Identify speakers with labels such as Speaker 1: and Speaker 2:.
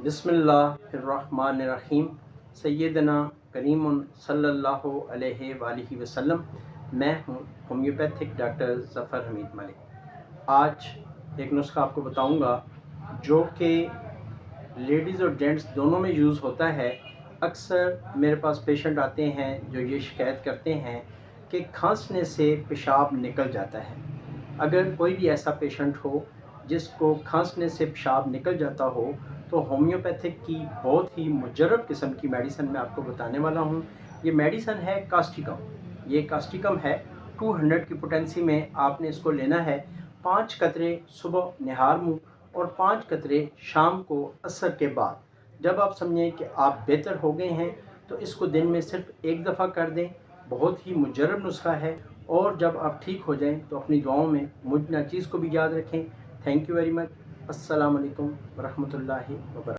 Speaker 1: बिस्मिल्लाहिर्रहमानिर्रहीम। सैयदना करीम सल्लल्लाहु अलैहि वालिहि वसल्लम। मैं हूँ होम्योपैथिक डॉक्टर ज़फ़र हमीद मलिक। आज एक नुस्खा आपको बताऊँगा जो कि लेडीज़ और जेंट्स दोनों में यूज़ होता है। अक्सर मेरे पास पेशेंट आते हैं जो ये शिकायत करते हैं कि खांसने से पेशाब निकल जाता है। अगर कोई भी ऐसा पेशेंट हो जिसको खांसने से पेशाब निकल जाता हो तो होम्योपैथिक की बहुत ही मुजर्रब किस्म की मेडिसिन मैं आपको बताने वाला हूँ। ये मेडिसिन है कास्टिकम। ये कास्टिकम है 200 की पोटेंसी में आपने इसको लेना है। 5 कतरे सुबह निहार मुँह और 5 कतरे शाम को असर के बाद। जब आप समझें कि आप बेहतर हो गए हैं तो इसको दिन में सिर्फ एक दफ़ा कर दें। बहुत ही मुजर्रब नुस्खा है और जब आप ठीक हो जाएं तो अपनी दुआओं में मुझ नाचीज़ को भी याद रखें। Thank you very much. अस्सलाम वालेकुम वरहमतुल्लाहि वबरकातुहू।